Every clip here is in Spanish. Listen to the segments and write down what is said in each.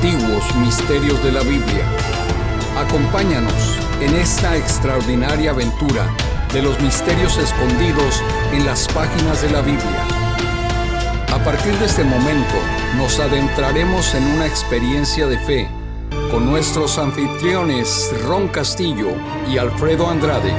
Antiguos Misterios de la Biblia. Acompáñanos en esta extraordinaria aventura de los misterios escondidos en las páginas de la Biblia. A partir de este momento, nos adentraremos en una experiencia de fe con nuestros anfitriones Ron Castillo y Alfredo Andrade.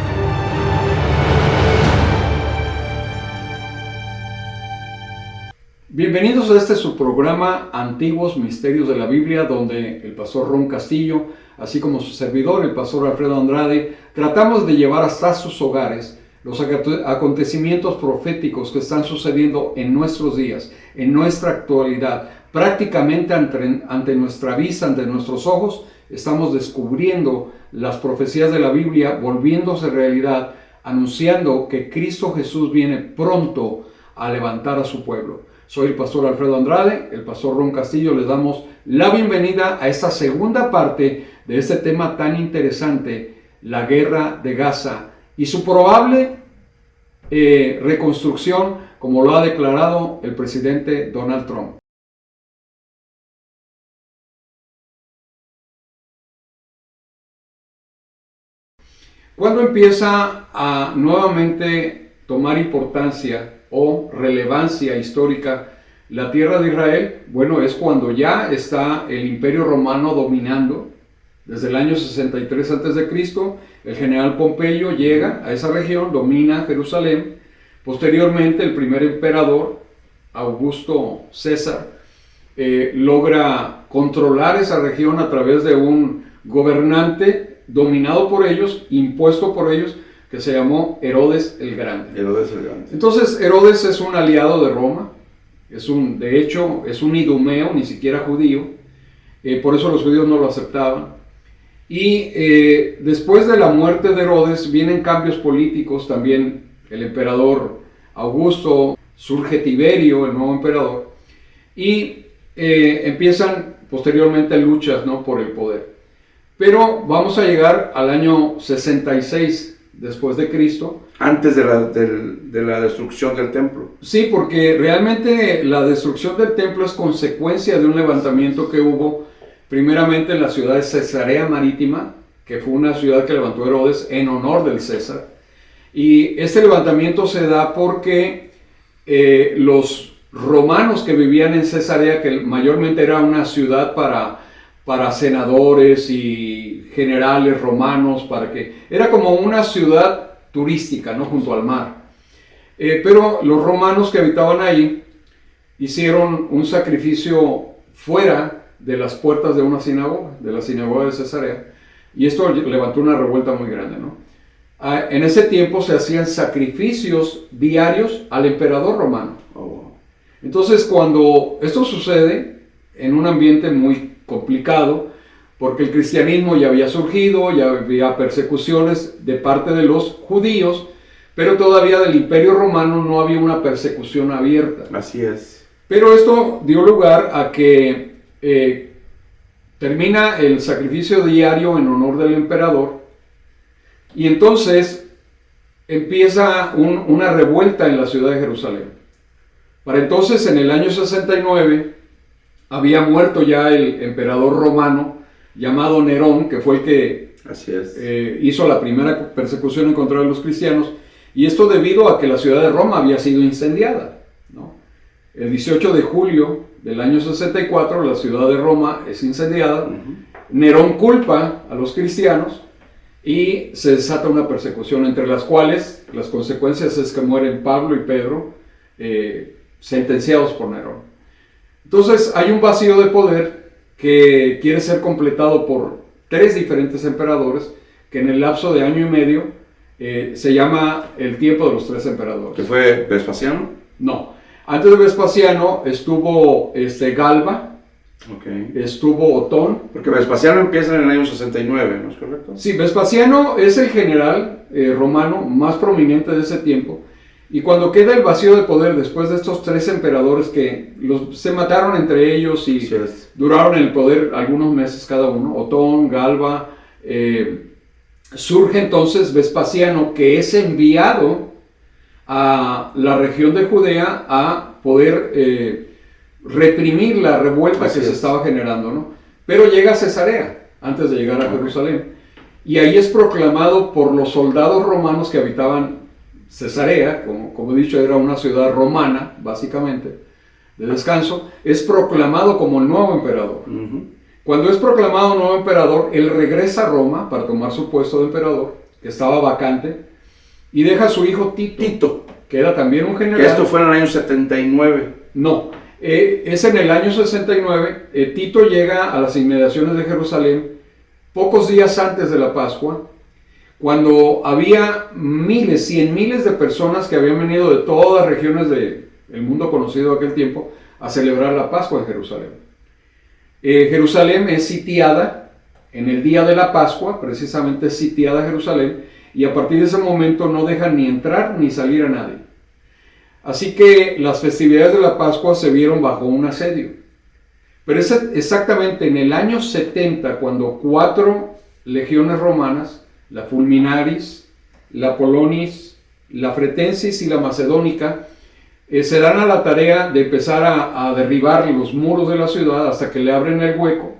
Bienvenidos a su programa Antiguos Misterios de la Biblia, donde el pastor Ron Castillo, así como su servidor, el pastor Alfredo Andrade, tratamos de llevar hasta sus hogares los acontecimientos proféticos que están sucediendo en nuestros días, en nuestra actualidad. Prácticamente ante nuestra vista, ante nuestros ojos, estamos descubriendo las profecías de la Biblia, volviéndose realidad, anunciando que Cristo Jesús viene pronto a levantar a su pueblo. Soy el pastor Alfredo Andrade, el pastor Ron Castillo. Les damos la bienvenida a esta segunda parte de este tema tan interesante, la guerra de Gaza y su probable reconstrucción, como lo ha declarado el presidente Donald Trump. ¿Cuándo empieza a nuevamente tomar importancia o relevancia histórica la tierra de Israel? Bueno, es cuando ya está el Imperio Romano dominando. Desde el año 63 a.C., el general Pompeyo llega a esa región, domina Jerusalén. Posteriormente, el primer emperador, Augusto César, logra controlar esa región a través de un gobernante dominado por ellos, impuesto por ellos, que se llamó Herodes el Grande. Entonces, Herodes es un aliado de Roma, de hecho, es un idumeo, ni siquiera judío, por eso los judíos no lo aceptaban. Y después de la muerte de Herodes vienen cambios políticos, también el emperador Augusto, surge Tiberio, el nuevo emperador, y empiezan posteriormente luchas, ¿no?, por el poder. Pero vamos a llegar al año 66 después de Cristo. Antes de la destrucción del templo. Sí, porque realmente la destrucción del templo es consecuencia de un levantamiento que hubo primeramente en la ciudad de Cesarea Marítima, que fue una ciudad que levantó Herodes en honor del César. Y este levantamiento se da porque los romanos que vivían en Cesarea, que mayormente era una ciudad para senadores y generales romanos, era como una ciudad turística, ¿no?, junto al mar. Pero los romanos que habitaban ahí hicieron un sacrificio fuera de las puertas de una sinagoga, de la sinagoga de Cesarea, y esto levantó una revuelta muy grande, ¿no? En ese tiempo se hacían sacrificios diarios al emperador romano. Entonces, cuando esto sucede en un ambiente muy complicado, porque el cristianismo ya había surgido, ya había persecuciones de parte de los judíos, pero todavía del Imperio Romano no había una persecución abierta. Así es. Pero esto dio lugar a que termina el sacrificio diario en honor del emperador, y entonces empieza una revuelta en la ciudad de Jerusalén. Para entonces, en el año 69, había muerto ya el emperador romano llamado Nerón, que fue el que hizo la primera persecución en contra de los cristianos, y esto debido a que la ciudad de Roma había sido incendiada, ¿no? El 18 de julio del año 64 la ciudad de Roma es incendiada. Nerón culpa a los cristianos y se desata una persecución, entre las cuales las consecuencias es que mueren Pablo y Pedro, sentenciados por Nerón. Entonces hay un vacío de poder que quiere ser completado por 3 diferentes emperadores, que en el lapso de año y medio se llama el tiempo de los 3 emperadores. ¿Que fue Vespasiano? No. Antes de Vespasiano estuvo Galba, estuvo Otón. Porque Vespasiano empieza en el año 69, ¿no es correcto? Sí, Vespasiano es el general romano más prominente de ese tiempo. Y cuando queda el vacío de poder después de estos 3 emperadores que se mataron entre ellos y duraron en el poder algunos meses cada uno, Otón, Galba, surge entonces Vespasiano, que es enviado a la región de Judea a poder reprimir la revuelta que se estaba generando, ¿no? pero llega a Cesarea antes de llegar a Jerusalén. Y ahí es proclamado por los soldados romanos que habitaban Cesarea, como he dicho, era una ciudad romana, básicamente, de descanso, es proclamado como el nuevo emperador. Cuando es proclamado nuevo emperador, él regresa a Roma para tomar su puesto de emperador, que estaba vacante, y deja a su hijo Tito, que era también un general. Esto fue en el año 79. No, es en el año 69. Tito llega a las inmediaciones de Jerusalén pocos días antes de la Pascua, cuando había miles, 100 miles de personas que habían venido de todas las regiones del mundo conocido de aquel tiempo a celebrar la Pascua en Jerusalén. Jerusalén es sitiada en el día de la Pascua, precisamente es sitiada Jerusalén, y a partir de ese momento no dejan ni entrar ni salir a nadie. Así que las festividades de la Pascua se vieron bajo un asedio. Pero es exactamente en el año 70 cuando 4 legiones romanas, la Fulminaris, la Polonis, la Fretensis y la Macedónica, se dan a la tarea de empezar a derribar los muros de la ciudad hasta que le abren el hueco,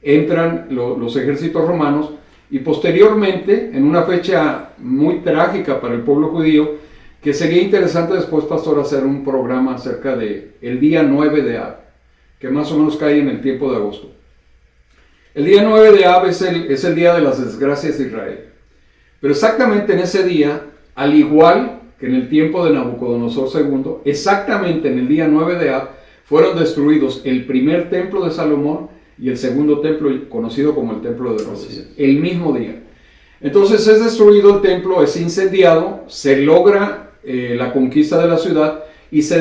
entran los ejércitos romanos y posteriormente, en una fecha muy trágica para el pueblo judío, que sería interesante después, pastor, hacer un programa acerca de el día 9 de Ab, que más o menos cae en el tiempo de agosto. El día 9 de Ab es el día de las desgracias de Israel. Pero exactamente en ese día, al igual que en el tiempo de Nabucodonosor II, exactamente en el día 9 de Ab, fueron destruidos el primer templo de Salomón y el segundo templo, conocido como el templo de Herodes, el mismo día. Entonces es destruido el templo, es incendiado, se logra la conquista de la ciudad y se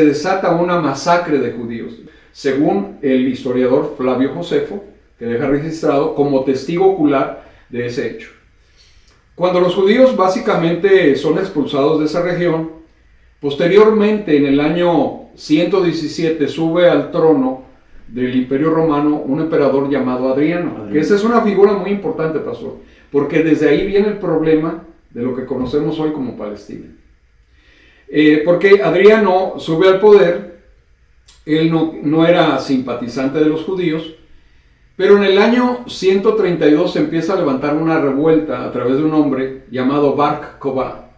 desata una masacre de judíos, según el historiador Flavio Josefo, que deja registrado como testigo ocular de ese hecho. Cuando los judíos básicamente son expulsados de esa región, posteriormente en el año 117 sube al trono del Imperio Romano un emperador llamado Adriano, que esa es una figura muy importante, pastor, porque desde ahí viene el problema de lo que conocemos hoy como Palestina. Porque Adriano sube al poder, él no era simpatizante de los judíos, pero en el año 132 se empieza a levantar una revuelta a través de un hombre llamado Bar Kokhba.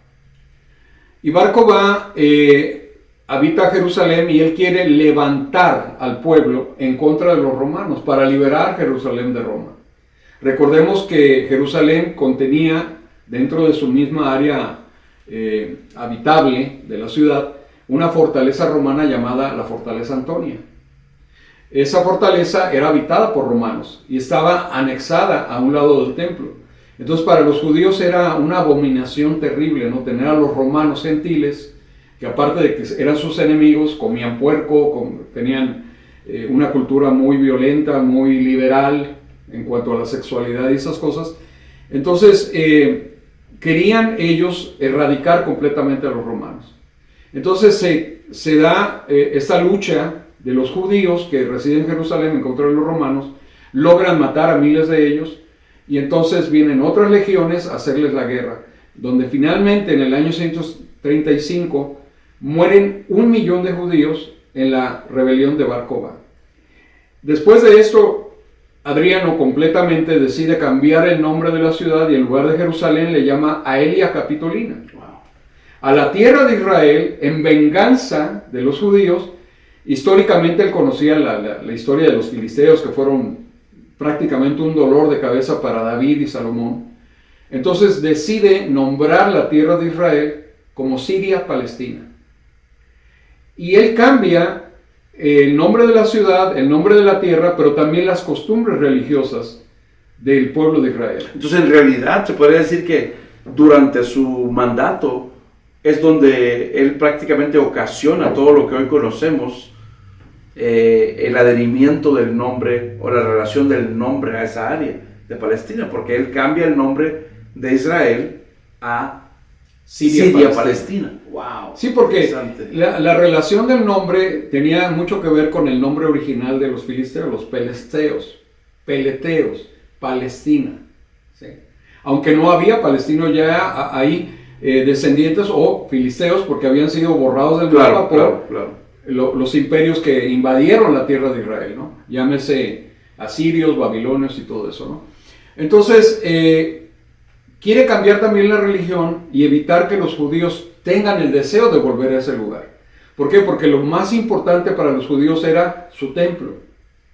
Y Bar Kokhba habita Jerusalén y él quiere levantar al pueblo en contra de los romanos para liberar Jerusalén de Roma. Recordemos que Jerusalén contenía dentro de su misma área habitable de la ciudad una fortaleza romana llamada la Fortaleza Antonia. Esa fortaleza era habitada por romanos y estaba anexada a un lado del templo. Entonces para los judíos era una abominación terrible, ¿no? Tener a los romanos gentiles, que aparte de que eran sus enemigos, comían puerco, tenían una cultura muy violenta, muy liberal en cuanto a la sexualidad y esas cosas. Entonces querían ellos erradicar completamente a los romanos. Entonces se da esta lucha de los judíos que residen en Jerusalén en contra de los romanos, logran matar a miles de ellos, y entonces vienen otras legiones a hacerles la guerra, donde finalmente en el año 135 mueren 1 millón de judíos en la rebelión de Bar Kokhba. Después de esto, Adriano completamente decide cambiar el nombre de la ciudad y en lugar de Jerusalén le llama Aelia Capitolina. A la tierra de Israel, en venganza de los judíos. Históricamente él conocía la historia de los filisteos, que fueron prácticamente un dolor de cabeza para David y Salomón. Entonces decide nombrar la tierra de Israel como Siria-Palestina. Y él cambia el nombre de la ciudad, el nombre de la tierra, pero también las costumbres religiosas del pueblo de Israel. Entonces en realidad se podría decir que durante su mandato es donde él prácticamente ocasiona todo lo que hoy conocemos, el adherimiento del nombre o la relación del nombre a esa área de Palestina, porque él cambia el nombre de Israel a Siria Palestina. Wow. Sí, porque la relación del nombre tenía mucho que ver con el nombre original de los filisteos, los peleteos, Palestina. ¿Sí? Aunque no había palestinos ya ahí, descendientes o filisteos, porque habían sido borrados del mapa por los imperios que invadieron la tierra de Israel, ¿no? Llámese asirios, babilonios y todo eso, ¿no? Entonces, quiere cambiar también la religión y evitar que los judíos tengan el deseo de volver a ese lugar. ¿Por qué? Porque lo más importante para los judíos era su templo,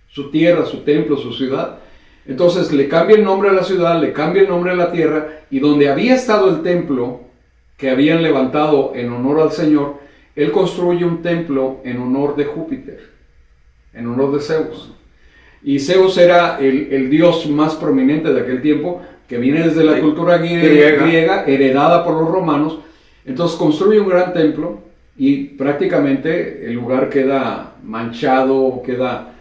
su tierra, su templo, su ciudad. Entonces le cambia el nombre a la ciudad, le cambia el nombre a la tierra, y donde había estado el templo que habían levantado en honor al Señor, él construye un templo en honor de Júpiter, en honor de Zeus. Y Zeus era el dios más prominente de aquel tiempo, que viene desde la cultura griega, heredada por los romanos. Entonces construye un gran templo y prácticamente el lugar queda manchado, queda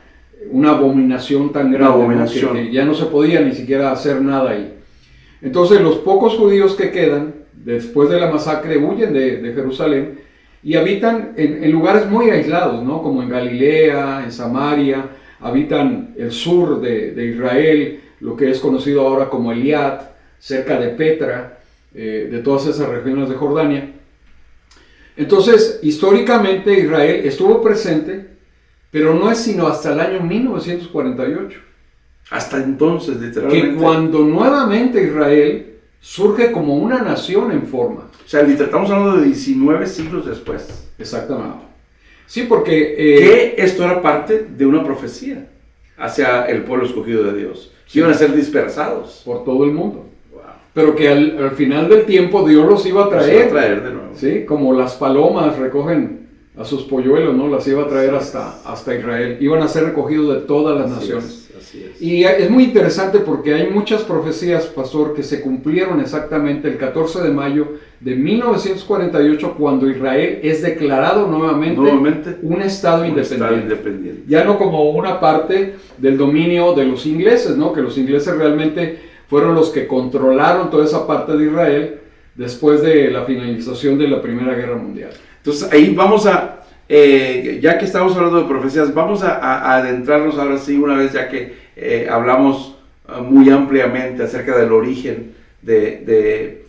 una abominación tan grande, ¿no? Que ya no se podía ni siquiera hacer nada ahí. Entonces los pocos judíos que quedan, después de la masacre, huyen de Jerusalén y habitan en lugares muy aislados, ¿no? Como en Galilea, en Samaria, habitan el sur de Israel, lo que es conocido ahora como Eliat, cerca de Petra, de todas esas regiones de Jordania. Entonces, históricamente Israel estuvo presente, pero no es sino hasta el año 1948. Hasta entonces, literalmente. Que cuando nuevamente Israel surge como una nación en forma. O sea, estamos hablando de 19 siglos después. Exactamente. Sí, porque... que esto era parte de una profecía hacia el pueblo escogido de Dios. Que iban a ser dispersados. Por todo el mundo. Wow. Pero que al final del tiempo Dios los iba a traer. Los iba a traer de nuevo. Sí, como las palomas recogen a sus polluelos, ¿no? Las iba a traer hasta Israel. Iban a ser recogidos de todas las naciones. Así es. Y es muy interesante porque hay muchas profecías, pastor, que se cumplieron exactamente el 14 de mayo de 1948, cuando Israel es declarado nuevamente un estado independiente. Ya no como una parte del dominio de los ingleses, ¿no? Que los ingleses realmente fueron los que controlaron toda esa parte de Israel después de la finalización de la Primera Guerra Mundial. Entonces ahí vamos a, ya que estamos hablando de profecías, vamos a adentrarnos ahora sí, una vez ya que hablamos muy ampliamente acerca del origen de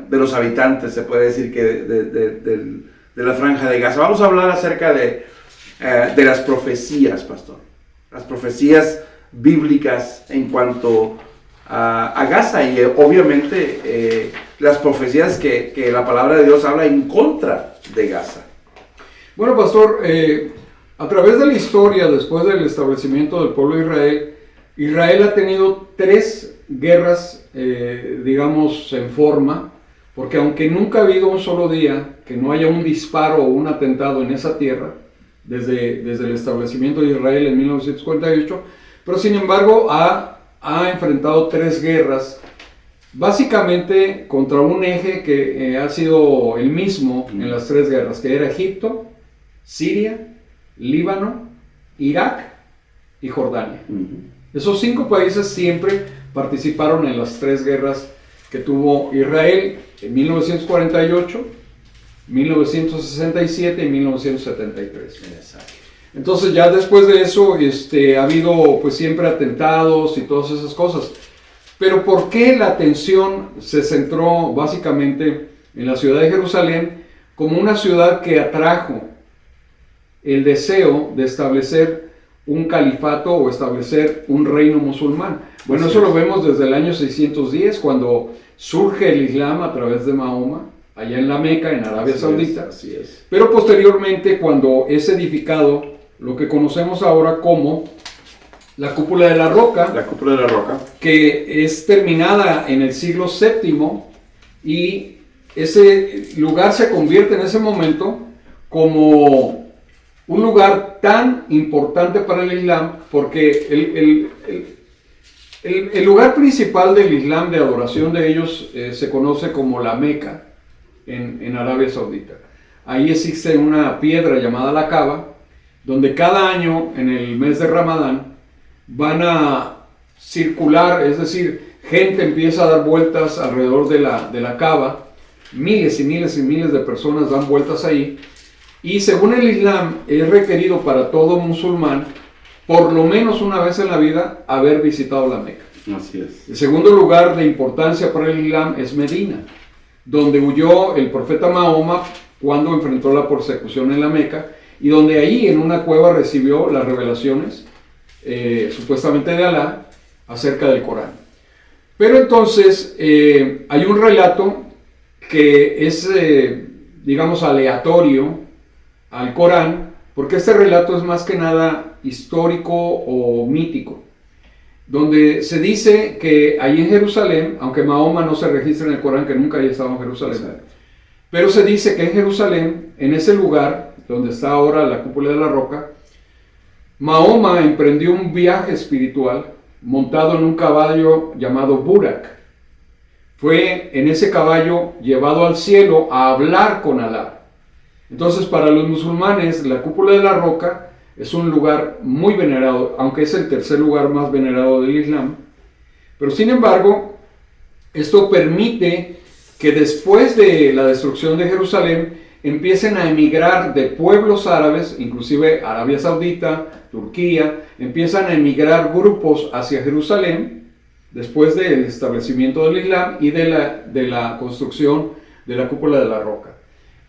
los habitantes, se puede decir que de la Franja de Gaza. Vamos a hablar acerca de las profecías, pastor. Las profecías bíblicas en cuanto a Gaza y obviamente las profecías que la palabra de Dios habla en contra de Gaza. Bueno, pastor, a través de la historia, después del establecimiento del pueblo de Israel, Israel ha tenido 3 guerras, digamos, en forma, porque aunque nunca ha habido un solo día que no haya un disparo o un atentado en esa tierra, desde el establecimiento de Israel en 1948, pero sin embargo ha enfrentado 3 guerras, básicamente contra un eje que ha sido el mismo en las 3 guerras, que era Egipto, Siria, Líbano, Irak y Jordania. Esos 5 países siempre participaron en las 3 guerras que tuvo Israel en 1948, 1967 y 1973. Exacto. Entonces ya después de eso ha habido pues siempre atentados y todas esas cosas. Pero ¿por qué la atención se centró básicamente en la ciudad de Jerusalén como una ciudad que atrajo el deseo de establecer un califato o establecer un reino musulmán? Bueno, eso lo vemos desde el año 610, cuando surge el Islam a través de Mahoma, allá en la Meca, en Arabia Saudita. Así es. Pero posteriormente, cuando es edificado lo que conocemos ahora como la Cúpula de la Roca, que es terminada en el siglo VII, y ese lugar se convierte en ese momento como un lugar tan importante para el Islam, porque el lugar principal del Islam de adoración de ellos se conoce como la Meca en Arabia Saudita. Ahí existe una piedra llamada la Kaaba, donde cada año en el mes de Ramadán van a circular, es decir, gente empieza a dar vueltas alrededor de la Kaaba, miles y miles y miles de personas dan vueltas ahí, y según el Islam es requerido para todo musulmán, por lo menos una vez en la vida, haber visitado la Meca. Así es. El segundo lugar de importancia para el Islam es Medina, donde huyó el profeta Mahoma cuando enfrentó la persecución en la Meca, y donde ahí en una cueva recibió las revelaciones supuestamente de Alá, acerca del Corán. Pero entonces hay un relato que es, digamos, aleatorio al Corán, porque este relato es más que nada histórico o mítico, donde se dice que ahí en Jerusalén, aunque Mahoma no se registra en el Corán que nunca haya estado en Jerusalén, exacto, pero se dice que en Jerusalén, en ese lugar donde está ahora la cúpula de la roca, Mahoma emprendió un viaje espiritual montado en un caballo llamado Burak. Fue en ese caballo llevado al cielo a hablar con Alá. Entonces, para los musulmanes, la cúpula de la roca es un lugar muy venerado, aunque es el tercer lugar más venerado del Islam. Pero sin embargo, esto permite que después de la destrucción de Jerusalén empiecen a emigrar de pueblos árabes, inclusive Arabia Saudita, Turquía, empiezan a emigrar grupos hacia Jerusalén después del establecimiento del Islam y de la construcción de la cúpula de la roca.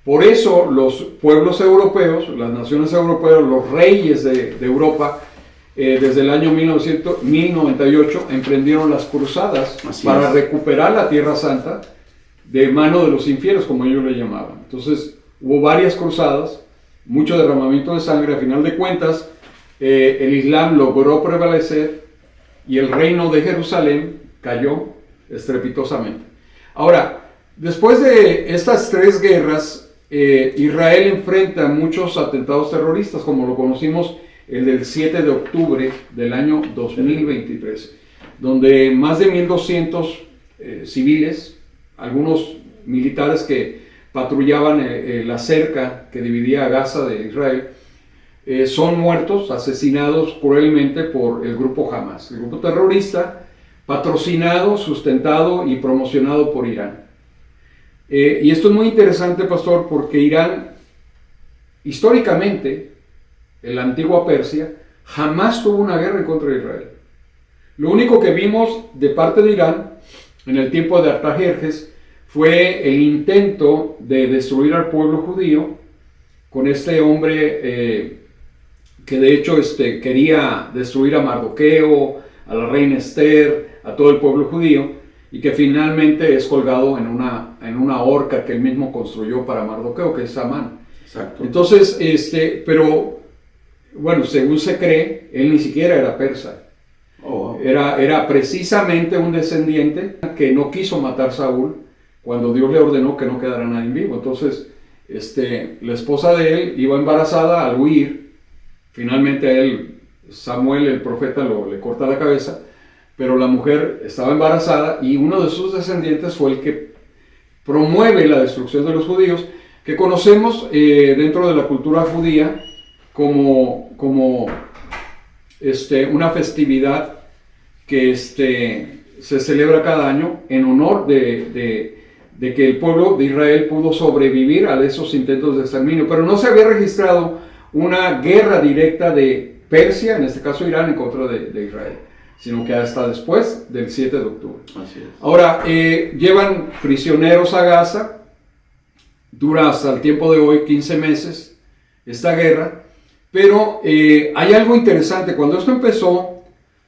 Por eso los pueblos europeos, las naciones europeas, los reyes de Europa, desde el año 1098 emprendieron las cruzadas para recuperar la Tierra Santa de mano de los infieles, como ellos le llamaban. Entonces hubo varias cruzadas, mucho derramamiento de sangre. A final de cuentas, el Islam logró prevalecer y el reino de Jerusalén cayó estrepitosamente. Ahora, después de estas tres guerras, Israel enfrenta muchos atentados terroristas, como lo conocimos el del 7 de octubre del año 2023, donde más de 1.200 civiles, algunos militares que patrullaban la cerca que dividía a Gaza de Israel, son muertos, asesinados cruelmente por el grupo Hamas, el grupo terrorista patrocinado, sustentado y promocionado por Irán. Y esto es muy interesante, pastor, porque Irán, históricamente, en la antigua Persia, jamás tuvo una guerra en contra de Israel. Lo único que vimos de parte de Irán, en el tiempo de Artajerjes, fue el intento de destruir al pueblo judío con este hombre que de hecho quería destruir a Mardoqueo, a la reina Esther, a todo el pueblo judío, y que finalmente es colgado en una horca que él mismo construyó para Mardoqueo, que es Amán. Exacto. Entonces, pero bueno, según se cree, él ni siquiera era persa. Oh, wow. Era precisamente un descendiente que no quiso matar a Saúl cuando Dios le ordenó que no quedara nadie vivo. Entonces, la esposa de él iba embarazada. Al huir, finalmente a él, Samuel, el profeta, le corta la cabeza, pero la mujer estaba embarazada y uno de sus descendientes fue el que promueve la destrucción de los judíos, que conocemos dentro de la cultura judía como una festividad que se celebra cada año en honor de que el pueblo de Israel pudo sobrevivir a esos intentos de exterminio, pero no se había registrado una guerra directa de Persia, en este caso Irán, en contra de Israel, sino que hasta después del 7 de octubre. Así es. Ahora, llevan prisioneros a Gaza, dura hasta el tiempo de hoy 15 meses esta guerra, pero hay algo interesante. Cuando esto empezó,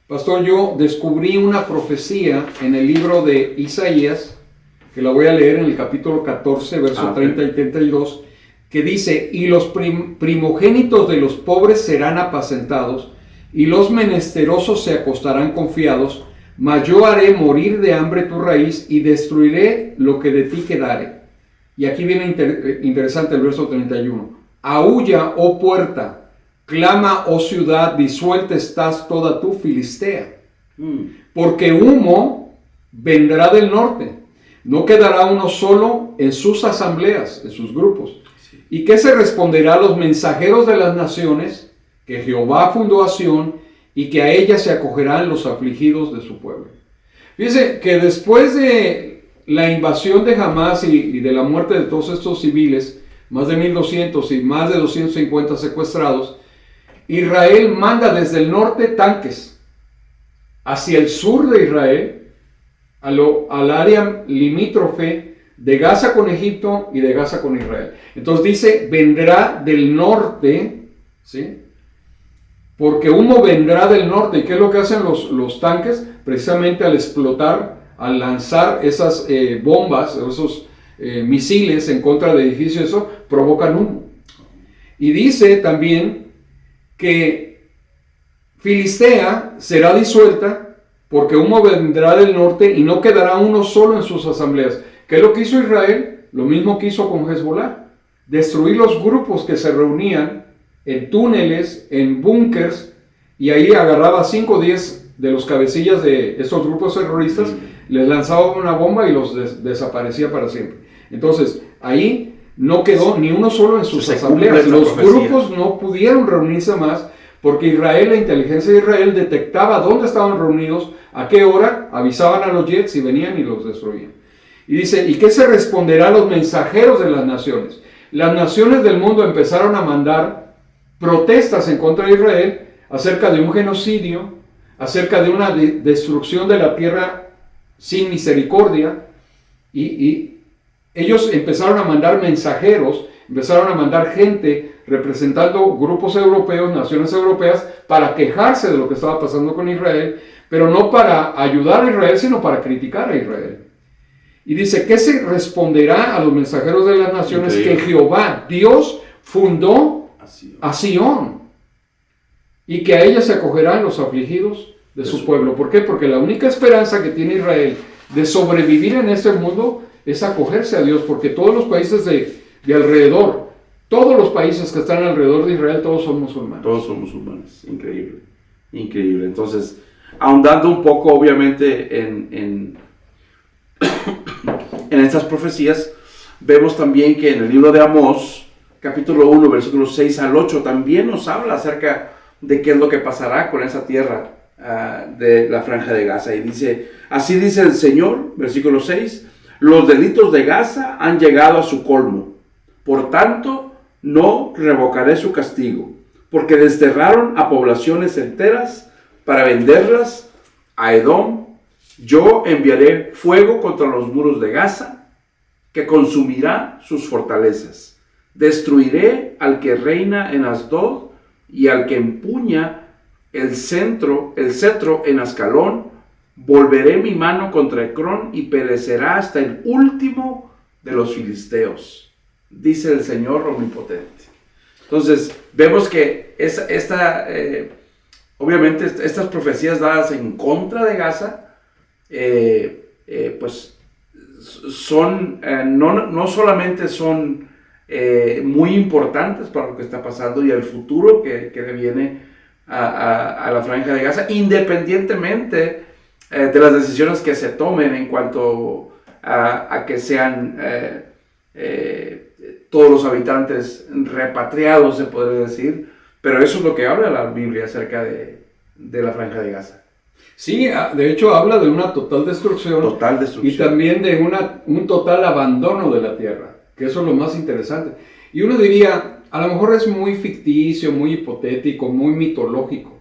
pastor, yo descubrí una profecía en el libro de Isaías, que la voy a leer en el capítulo 14, verso 30 y 32, que dice: y los primogénitos de los pobres serán apacentados, y los menesterosos se acostarán confiados, mas yo haré morir de hambre tu raíz, y destruiré lo que de ti quedare. Y aquí viene interesante el verso 31. Aúlla, oh puerta, clama, oh ciudad, disuelta estás toda tu Filistea. Porque humo vendrá del norte, no quedará uno solo en sus asambleas, en sus grupos. ¿Y qué se responderá a los mensajeros de las naciones? Que Jehová fundó a Sión y que a ella se acogerán los afligidos de su pueblo. Fíjense que después de la invasión de Hamas y de la muerte de todos estos civiles, más de 1.200 y más de 250 secuestrados, Israel manda desde el norte tanques hacia el sur de Israel, al área limítrofe de Gaza con Egipto y de Gaza con Israel. Entonces dice, vendrá del norte, ¿sí?, porque humo vendrá del norte. ¿Y qué es lo que hacen los tanques? Precisamente al explotar, al lanzar esas bombas, esos misiles en contra de edificios, eso provocan humo. Y dice también que Filistea será disuelta porque humo vendrá del norte y no quedará uno solo en sus asambleas. ¿Qué es lo que hizo Israel? Lo mismo que hizo con Hezbollah. Destruir los grupos que se reunían en túneles, en búnkers, y ahí agarraba 5 o 10 de los cabecillas de esos grupos terroristas, les lanzaba una bomba y los desaparecía para siempre. Entonces, ahí no quedó ni uno solo en sus asambleas. Los grupos no pudieron reunirse más porque Israel, la inteligencia de Israel, detectaba dónde estaban reunidos, a qué hora, avisaban a los jets y venían y los destruían. Y dice, ¿y qué se responderá a los mensajeros de las naciones? Las naciones del mundo empezaron a mandar protestas en contra de Israel acerca de un genocidio, acerca de una destrucción de la tierra sin misericordia, y ellos empezaron a mandar mensajeros, empezaron a mandar gente representando grupos europeos, naciones europeas, para quejarse de lo que estaba pasando con Israel, pero no para ayudar a Israel, sino para criticar a Israel. Y dice, ¿qué se responderá a los mensajeros de las naciones? Que Jehová, Dios, fundó a Sión y que a ella se acogerán los afligidos de su pueblo. ¿Por qué? Porque la única esperanza que tiene Israel de sobrevivir en este mundo es acogerse a Dios, porque todos los países de alrededor, todos los países que están alrededor de Israel, todos son musulmanes. Todos son musulmanes, increíble, increíble. Entonces, ahondando un poco obviamente en estas profecías, vemos también que en el libro de Amós, capítulo 1, versículos 6 al 8, también nos habla acerca de qué es lo que pasará con esa tierra de la Franja de Gaza. Y dice, así dice el Señor, versículo 6, los delitos de Gaza han llegado a su colmo, por tanto no revocaré su castigo, porque desterraron a poblaciones enteras para venderlas a Edom. Yo enviaré fuego contra los muros de Gaza, que consumirá sus fortalezas. Destruiré al que reina en Asdod y al que empuña el cetro en Ascalón. Volveré mi mano contra Ecrón y perecerá hasta el último de los filisteos, dice el Señor Omnipotente. Entonces, vemos que obviamente estas profecías dadas en contra de Gaza, pues son, no solamente son muy importantes para lo que está pasando y el futuro que le viene a la Franja de Gaza, independientemente de las decisiones que se tomen en cuanto a que sean todos los habitantes repatriados, se podría decir, pero eso es lo que habla la Biblia acerca de la Franja de Gaza. Sí, de hecho habla de una total destrucción, y también de un total abandono de la tierra, que eso es lo más interesante. Y uno diría, a lo mejor es muy ficticio, muy hipotético, muy mitológico,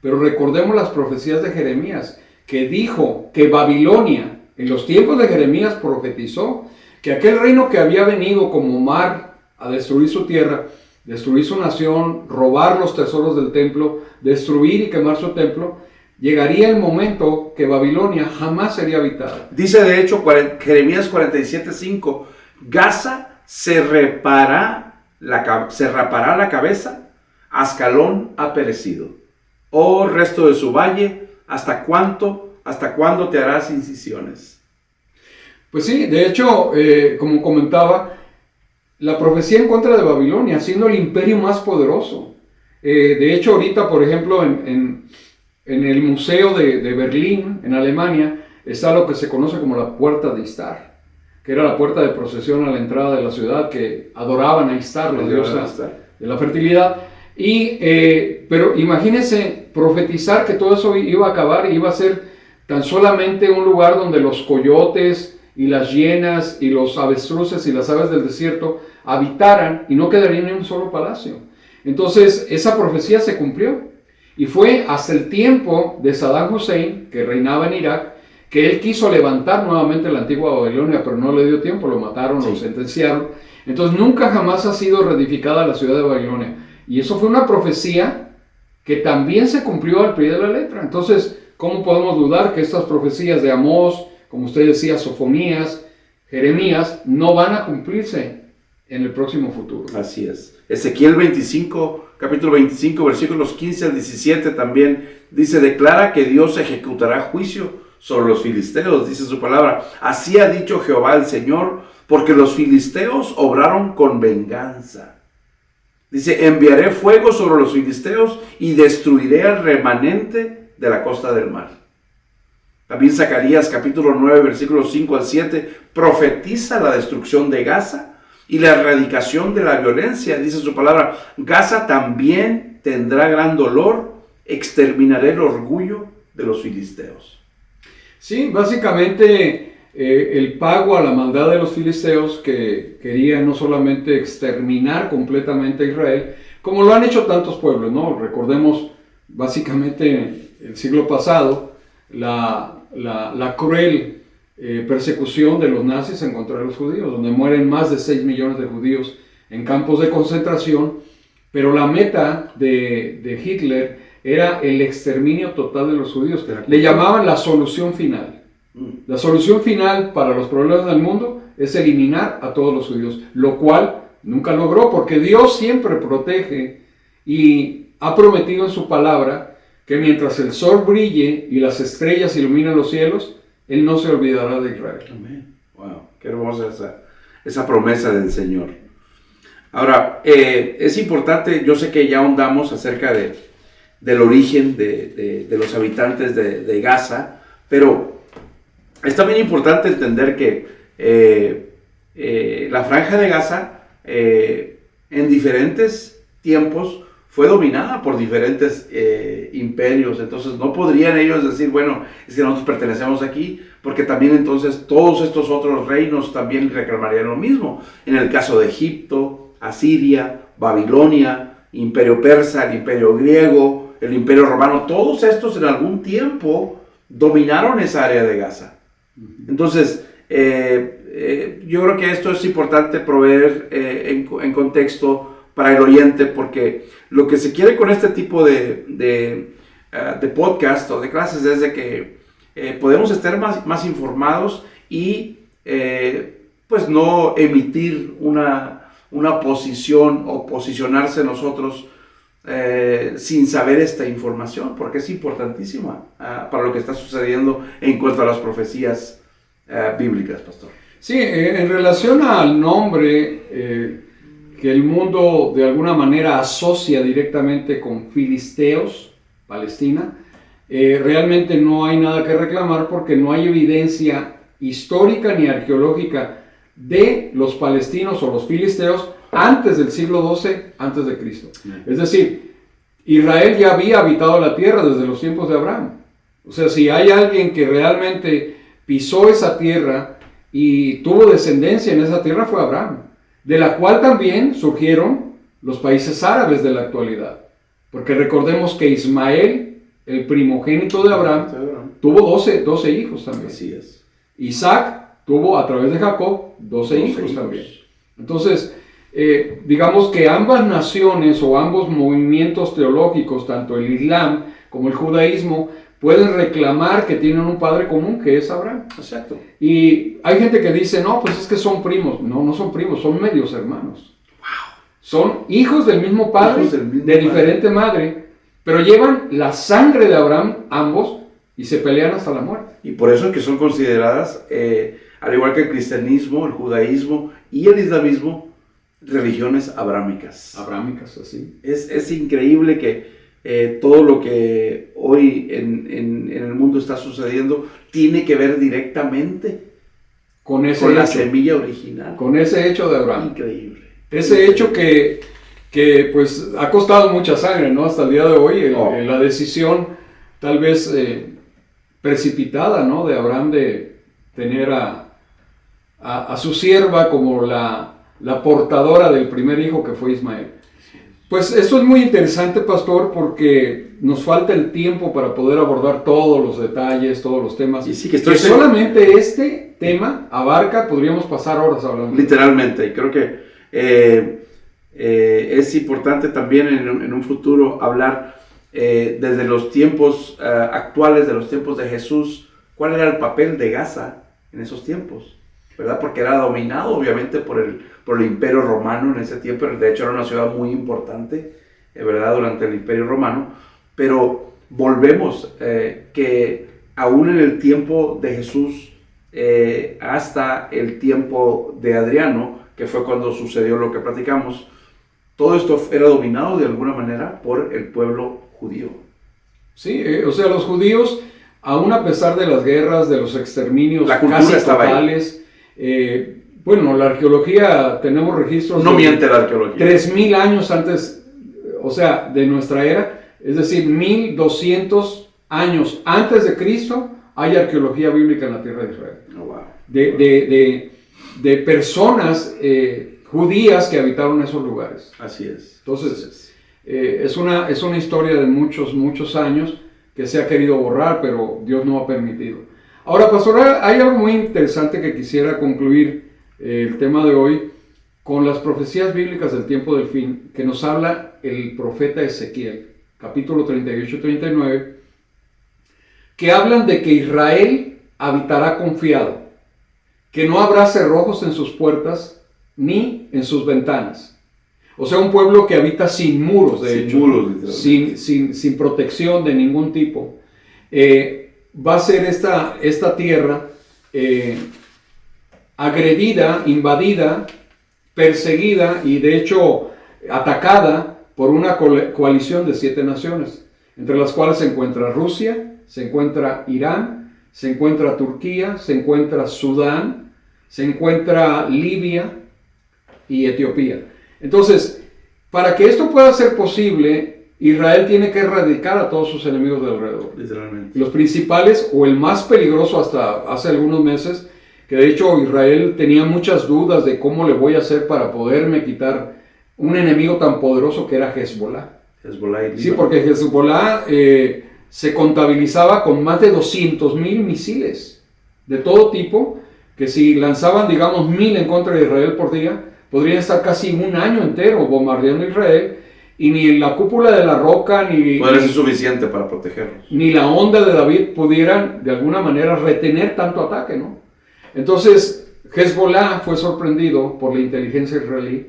pero recordemos las profecías de Jeremías, que dijo que Babilonia, en los tiempos de Jeremías profetizó que aquel reino que había venido como mar a destruir su tierra, destruir su nación, robar los tesoros del templo, destruir y quemar su templo, llegaría el momento que Babilonia jamás sería habitada. Dice de hecho Jeremías 47:5, Gaza se rapará la cabeza, Ascalón ha perecido. Oh resto de su valle, ¿hasta cuándo te harás incisiones? Pues sí, de hecho, como comentaba, la profecía en contra de Babilonia, siendo el imperio más poderoso. De hecho, ahorita, por ejemplo, en el Museo de Berlín, en Alemania, está lo que se conoce como la Puerta de Istar, que era la puerta de procesión a la entrada de la ciudad, que adoraban a Istar, la diosa de la fertilidad. Pero imagínense profetizar que todo eso iba a acabar y iba a ser tan solamente un lugar donde los coyotes y las hienas y los avestruces y las aves del desierto habitaran y no quedaría ni un solo palacio. Entonces esa profecía se cumplió y fue hasta el tiempo de Saddam Hussein, que reinaba en Irak, que él quiso levantar nuevamente la antigua Babilonia, pero no le dio tiempo, lo mataron, lo sentenciaron. Entonces nunca jamás ha sido reedificada la ciudad de Babilonia. Y eso fue una profecía que también se cumplió al pie de la letra. Entonces, ¿cómo podemos dudar que estas profecías de Amós, como usted decía, Sofonías, Jeremías, no van a cumplirse en el próximo futuro? Así es. Ezequiel 25, capítulo 25, versículos 15 al 17 también dice: declara que Dios ejecutará juicio sobre los filisteos, dice su palabra. Así ha dicho Jehová el Señor, porque los filisteos obraron con venganza. Dice: enviaré fuego sobre los filisteos y destruiré al remanente de la costa del mar. También Zacarías capítulo 9, versículos 5 al 7, profetiza la destrucción de Gaza y la erradicación de la violencia. Dice su palabra: Gaza también tendrá gran dolor, exterminaré el orgullo de los filisteos. Sí, básicamente el pago a la maldad de los filisteos, que querían no solamente exterminar completamente a Israel, como lo han hecho tantos pueblos, ¿no? Recordemos básicamente el siglo pasado la cruel persecución de los nazis en contra de los judíos, donde mueren más de 6 millones de judíos en campos de concentración, pero la meta de Hitler era el exterminio total de los judíos. Le llamaban la solución final. La solución final para los problemas del mundo es eliminar a todos los judíos, lo cual nunca logró, porque Dios siempre protege y ha prometido en su palabra que mientras el sol brille y las estrellas iluminen los cielos, Él no se olvidará de Israel. Amén. Wow, qué hermosa esa promesa del Señor. Ahora, es importante, yo sé que ya ahondamos acerca del origen de los habitantes de Gaza, pero es también importante entender que la franja de Gaza en diferentes tiempos fue dominada por diferentes imperios. Entonces no podrían ellos decir, bueno, es que nosotros pertenecemos aquí, porque también entonces todos estos otros reinos también reclamarían lo mismo. En el caso de Egipto, Asiria, Babilonia, Imperio Persa, el Imperio Griego, el Imperio Romano, todos estos en algún tiempo dominaron esa área de Gaza. Entonces, yo creo que esto es importante proveer en contexto para el oyente, porque lo que se quiere con este tipo de podcast o de clases es de que podemos estar más informados y pues no emitir una posición o posicionarse nosotros sin saber esta información, porque es importantísima para lo que está sucediendo en cuanto a las profecías bíblicas, pastor. Sí, en relación al nombre que el mundo de alguna manera asocia directamente con filisteos, Palestina, realmente no hay nada que reclamar, porque no hay evidencia histórica ni arqueológica de los palestinos o los filisteos antes del siglo XII antes de Cristo. Es decir, Israel ya había habitado la tierra desde los tiempos de Abraham. O sea, si hay alguien que realmente pisó esa tierra y tuvo descendencia en esa tierra, fue Abraham, de la cual también surgieron los países árabes de la actualidad. Porque recordemos que Ismael, el primogénito de Abraham, tuvo 12 hijos también. Así es. Isaac tuvo a través de Jacob 12 hijos también. Entonces, digamos que ambas naciones o ambos movimientos teológicos, tanto el Islam como el judaísmo, pueden reclamar que tienen un padre común, que es Abraham. Exacto. Y hay gente que dice, no, pues es que son primos. No, no son primos, son medios hermanos. Wow. Son hijos del mismo padre, de diferente madre, pero llevan la sangre de Abraham ambos y se pelean hasta la muerte. Y por eso es que son consideradas, al igual que el cristianismo, el judaísmo y el islamismo, religiones abrámicas. Abrámicas, así. Es increíble que todo lo que hoy en el mundo está sucediendo tiene que ver directamente con la semilla original. Con ese hecho de Abraham. Increíble. Ese hecho que pues ha costado mucha sangre, ¿no? Hasta el día de hoy, la decisión tal vez precipitada, ¿no? De Abraham de tener a su sierva como la portadora del primer hijo, que fue Ismael. Pues esto es muy interesante, pastor, porque nos falta el tiempo para poder abordar todos los detalles, todos los temas. Y sí, que solamente este tema abarca, podríamos pasar horas hablando. Literalmente, creo que es importante también en un futuro hablar desde los tiempos actuales, de los tiempos de Jesús, cuál era el papel de Gaza en esos tiempos, ¿verdad? Porque era dominado obviamente por el Imperio Romano en ese tiempo. De hecho era una ciudad muy importante, ¿verdad? Durante el Imperio Romano. Pero volvemos que aún en el tiempo de Jesús, hasta el tiempo de Adriano, que fue cuando sucedió lo que platicamos, todo esto era dominado de alguna manera por el pueblo judío. Sí, o sea, los judíos, aún a pesar de las guerras, de los exterminios La cultura casi estaba totales, bueno, la arqueología, tenemos registros no miente la arqueología, 3000 años antes, o sea, de nuestra era, es decir, 1200 años antes de Cristo, hay arqueología bíblica en la tierra de Israel. Oh, wow. De personas judías que habitaron esos lugares. Así es. Entonces, es una historia de muchos años que se ha querido borrar, pero Dios no ha permitido. Ahora, pastor, hay algo muy interesante que quisiera concluir el tema de hoy con las profecías bíblicas del tiempo del fin, que nos habla el profeta Ezequiel, capítulo 38 y 39, que hablan de que Israel habitará confiado, que no habrá cerrojos en sus puertas ni en sus ventanas. O sea, un pueblo que habita sin muros, sin protección de ningún tipo. Va a ser esta tierra agredida, invadida, perseguida y de hecho atacada por una coalición de 7 naciones, entre las cuales se encuentra Rusia, se encuentra Irán, se encuentra Turquía, se encuentra Sudán, se encuentra Libia y Etiopía. Entonces, para que esto pueda ser posible, Israel tiene que erradicar a todos sus enemigos de alrededor. Literalmente. Los principales, o el más peligroso hasta hace algunos meses, que de hecho Israel tenía muchas dudas de cómo le voy a hacer para poderme quitar un enemigo tan poderoso que era Hezbollah. Sí, porque Hezbollah se contabilizaba con más de 200,000 misiles de todo tipo, que si lanzaban, digamos, 1000 en contra de Israel por día, podrían estar casi un año entero bombardeando Israel, y ni la cúpula de la roca, podría ser suficiente para protegerlos, ni la onda de David pudieran de alguna manera retener tanto ataque, ¿no? Entonces, Hezbollah fue sorprendido por la inteligencia israelí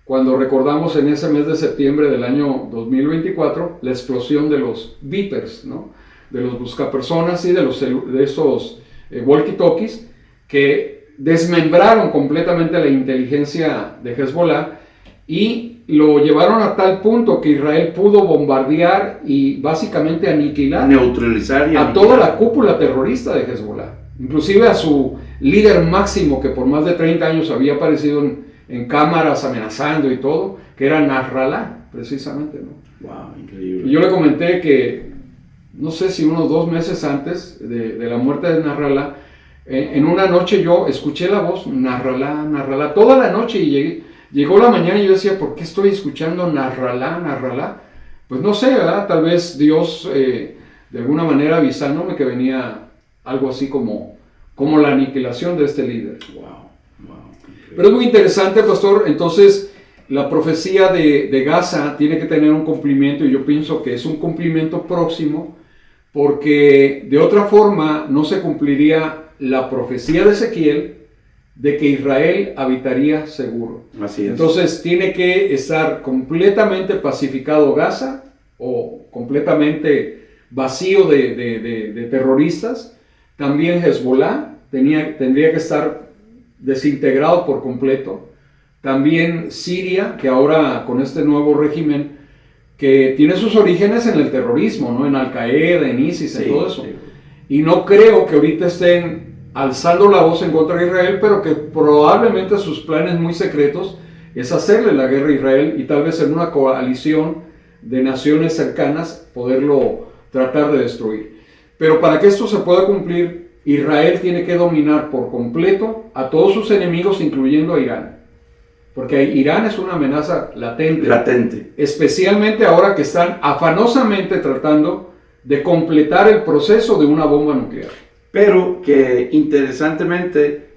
cuando recordamos en ese mes de septiembre del año 2024 la explosión de los Vipers, ¿no? De los buscapersonas y de esos walkie-talkies que desmembraron completamente la inteligencia de Hezbollah y lo llevaron a tal punto que Israel pudo bombardear y básicamente aniquilar, neutralizar a toda la cúpula terrorista de Hezbollah, inclusive a su líder máximo que por más de 30 años había aparecido en cámaras amenazando y todo, que era Nasrallah, precisamente, ¿no? Wow, increíble. Y yo le comenté que, no sé si unos 2 meses antes de la muerte de Nasrallah, en una noche yo escuché la voz Nasrallah, Nasrallah, toda la noche, y llegó la mañana y yo decía, ¿por qué estoy escuchando Nasrallah, Nasrallah? Pues no sé, ¿verdad? Tal vez Dios de alguna manera avisándome que venía algo así como la aniquilación de este líder. Wow. Pero es muy interesante, pastor. Entonces, la profecía de Gaza tiene que tener un cumplimiento, y yo pienso que es un cumplimiento próximo, porque de otra forma no se cumpliría la profecía de Ezequiel de que Israel habitaría seguro. Así es. Entonces, tiene que estar completamente pacificado Gaza, o completamente vacío de terroristas. También Hezbollah tendría que estar desintegrado por completo. También Siria, que ahora con este nuevo régimen, que tiene sus orígenes en el terrorismo, ¿no? En Al-Qaeda, en ISIS, en todo eso. Sí. Y no creo que ahorita estén alzando la voz en contra de Israel, pero que probablemente sus planes muy secretos es hacerle la guerra a Israel y tal vez en una coalición de naciones cercanas poderlo tratar de destruir. Pero para que esto se pueda cumplir, Israel tiene que dominar por completo a todos sus enemigos, incluyendo a Irán. Porque Irán es una amenaza latente. Especialmente ahora que están afanosamente tratando de completar el proceso de una bomba nuclear. Pero que interesantemente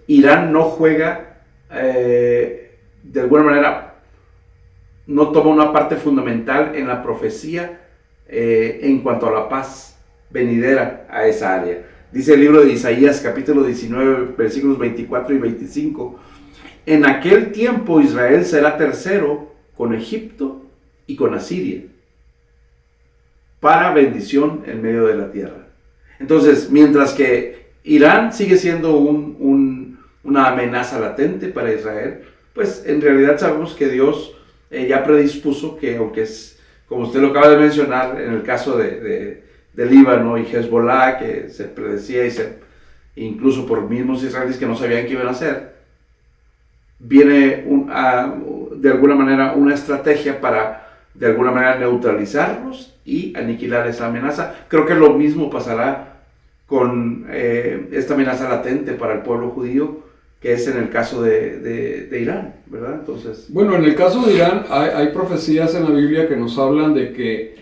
Irán no juega, de alguna manera, no toma una parte fundamental en la profecía en cuanto a la paz venidera a esa área. Dice el libro de Isaías, capítulo 19, versículos 24 y 25. En aquel tiempo Israel será tercero con Egipto y con Asiria, para bendición en medio de la tierra. Entonces, mientras que Irán sigue siendo una amenaza latente para Israel, pues en realidad sabemos que Dios ya predispuso que, aunque es, como usted lo acaba de mencionar, en el caso de Líbano y Hezbollah, que se predecía incluso por mismos israelíes que no sabían qué iban a hacer, viene de alguna manera una estrategia para de alguna manera neutralizarlos y aniquilar esa amenaza. Creo que lo mismo pasará con esta amenaza latente para el pueblo judío, que es en el caso de Irán, ¿verdad? Entonces, bueno, en el caso de Irán hay profecías en la Biblia que nos hablan de que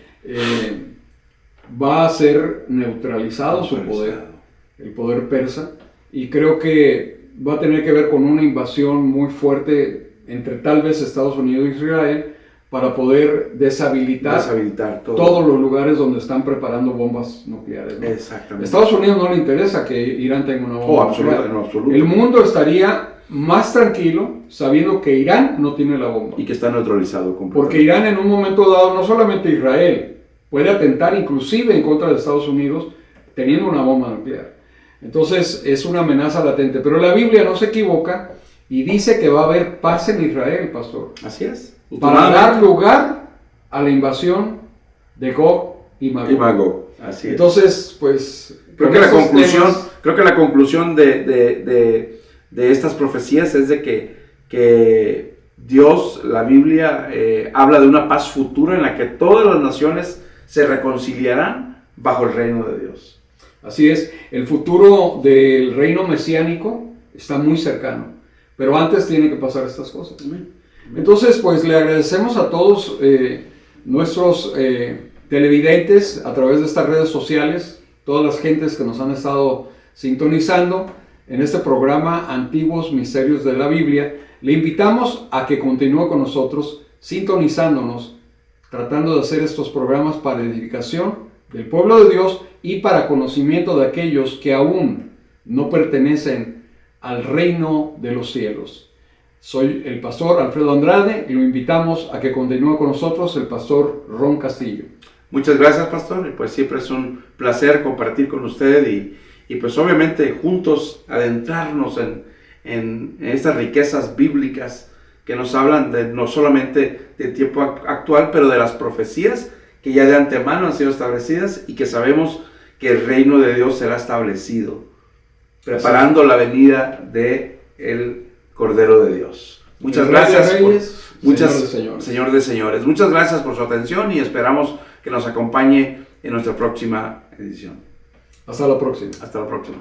va a ser neutralizado su poder, el poder persa, y creo que va a tener que ver con una invasión muy fuerte entre tal vez Estados Unidos y Israel para poder deshabilitar todos los lugares donde están preparando bombas nucleares, ¿no? Exactamente. A Estados Unidos no le interesa que Irán tenga una bomba nuclear. No, absoluto. El mundo estaría más tranquilo sabiendo que Irán no tiene la bomba. Y que está neutralizado completamente. Porque Irán en un momento dado, no solamente Israel, puede atentar inclusive en contra de Estados Unidos teniendo una bomba nuclear. Entonces es una amenaza latente. Pero la Biblia no se equivoca y dice que va a haber paz en Israel, pastor. Así es. Para dar lugar a la invasión de Gog y Magog. Así es. Entonces, pues... Creo que la conclusión de estas profecías es de que Dios, la Biblia, habla de una paz futura en la que todas las naciones se reconciliarán bajo el reino de Dios. Así es, el futuro del reino mesiánico está muy cercano, pero antes tienen que pasar estas cosas. Entonces, pues le agradecemos a todos nuestros televidentes a través de estas redes sociales, todas las gentes que nos han estado sintonizando en este programa Antiguos Misterios de la Biblia. Le invitamos a que continúe con nosotros sintonizándonos, tratando de hacer estos programas para edificación del pueblo de Dios y para conocimiento de aquellos que aún no pertenecen al reino de los cielos. Soy el pastor Alfredo Andrade y lo invitamos a que continúe con nosotros el pastor Ron Castillo. Muchas gracias, pastor, y pues siempre es un placer compartir con usted y pues obviamente juntos adentrarnos en estas riquezas bíblicas que nos hablan no solamente del tiempo actual, pero de las profecías que ya de antemano han sido establecidas y que sabemos que el reino de Dios será establecido, preparando la venida de el Cordero de Dios. Muchas gracias, Señor de señores. Muchas gracias por su atención y esperamos que nos acompañe en nuestra próxima edición. Hasta la próxima. Hasta la próxima.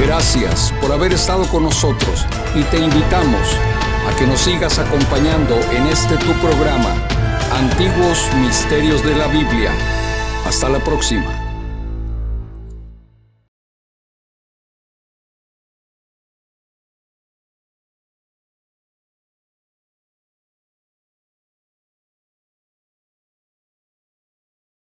Gracias por haber estado con nosotros y te invitamos a que nos sigas acompañando en este tu programa, Antiguos Misterios de la Biblia. Hasta la próxima.